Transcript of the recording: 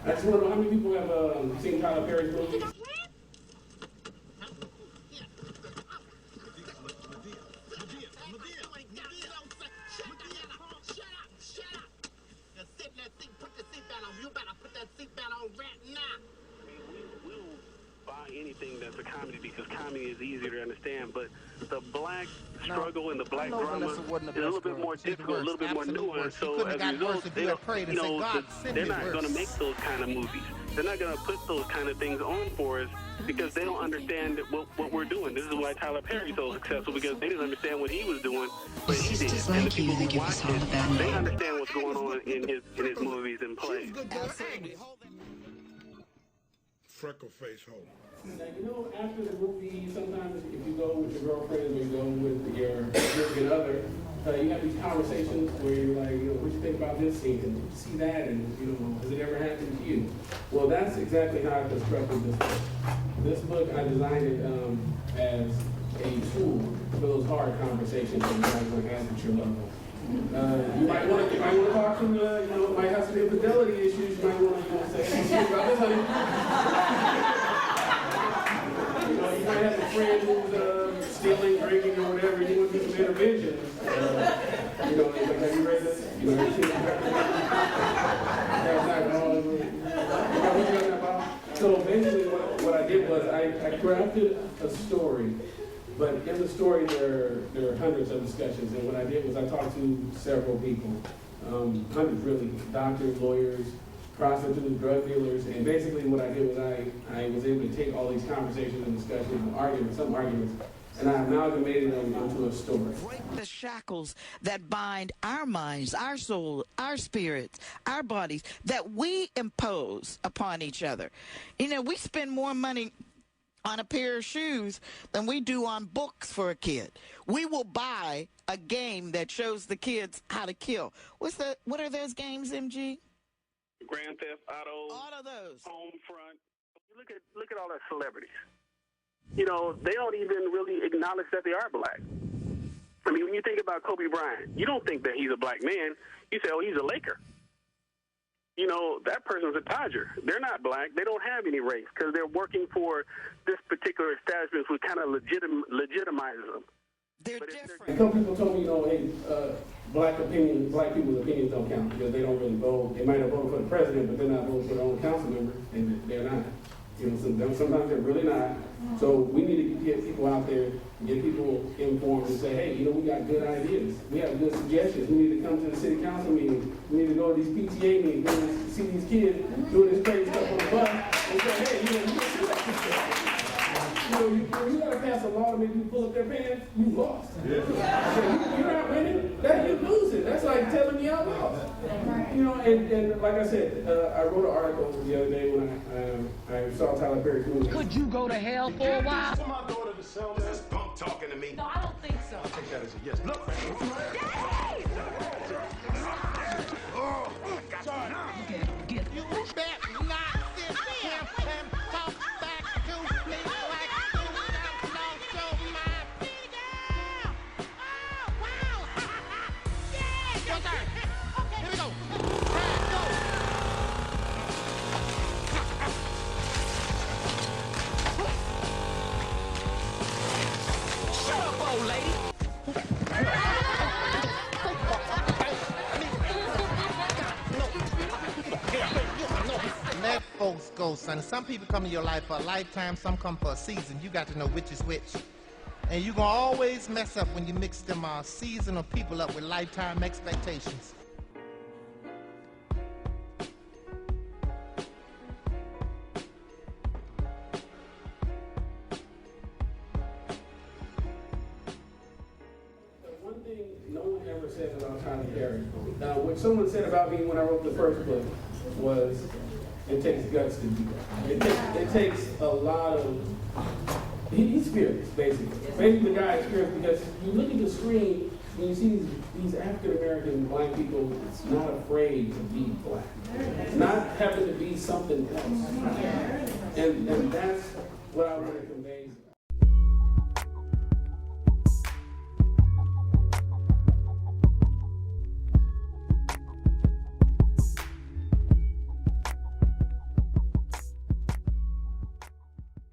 I just want to know how many people have seen Tyler Perry's movies? Anything that's a comedy because comedy is easier to understand, but the black struggle and the black drama is a little bit more difficult, a little bit more nuanced. So as a result, they're not going to make those kind of movies. They're not going to put those kind of things on for us because they don't understand what we're doing. This is why Tyler Perry's so successful, because they didn't understand what he was doing, but he did. And the people who watch it, they understand what's going on in his movies and plays. Freckle face hole. Now, you know, after the movie, sometimes if you go with your girlfriend or you go with your significant other, you have these conversations where you're like, you know, what do you think about this scene? And did you see that? And, you know, has it ever happened to you? Well, that's exactly how I constructed this book. This book, I designed it as a tool for those hard conversations that you guys want to have with your loved one. You might want to talk to the, you know, might have some infidelity issues. You might want to say, hey, about this, honey. You know, you might have a friend who's stealing, drinking, or whatever. You want to do some intervention. You know, like, have you read this? You know, have you seen it? So basically, what I did was I crafted a story. But in the story, there are hundreds of discussions, and what I did was I talked to several people, hundreds really, doctors, lawyers, prostitutes, drug dealers, and basically what I did was I was able to take all these conversations and discussions and arguments, some arguments, and I amalgamated them into a story. Break the shackles that bind our minds, our soul, our spirits, our bodies, that we impose upon each other. You know, we spend more money on a pair of shoes than we do on books for a kid. We will buy a game that shows the kids how to kill. What are those games, MG? Grand Theft Auto. All of those. Homefront. Look at all our celebrities. You know, they don't even really acknowledge that they are black. I mean, when you think about Kobe Bryant, you don't think that he's a black man. You say, oh, he's a Laker. You know, that person's a Dodger. They're not black. They don't have any race because they're working for this particular establishment, which kind of legitimizes them. They're different. A couple people told me, you know, hey, black people's opinions don't count because they don't really vote. They might have voted for the president, but they're not voting for their own council member, and they're not. You know, sometimes they're really not. So we need to get people out there, get people informed and say, hey, you know, we got good ideas. We have good suggestions. We need to come to the city council meeting. We need to go to these PTA meetings. We need to see these kids doing this crazy stuff on the bus and say, hey, you know, you got to pass a law to make people pull up their pants. You lost. Yeah. You're not winning. You're losing. That's like telling me I lost. You know, and like I said, I wrote an article the other day when I saw Tyler Perry's movie. Could you go to hell for a while? For my daughter to sell this punk talking to me. No, I don't think so. I'll take that as a yes. Look, oh, sorry. Get you back, not this him and talk back to me like you don't know your mind. Oh, wow. Yeah. Your turn. Okay. Here we go. Shut up, old lady. Let folks go, son. Some people come in your life for a lifetime, some come for a season. You got to know which is which. And you're going to always mess up when you mix them seasonal people up with lifetime expectations. One thing no one ever said about Tyler Perry, what someone said about me when I wrote the first book was, it takes guts to do that. It takes a lot of, he's fearless, basically. Basically the guy is fearless because you look at the screen and you see these African-American black people not afraid to be black. Not having to be something else. And that's what I wanted to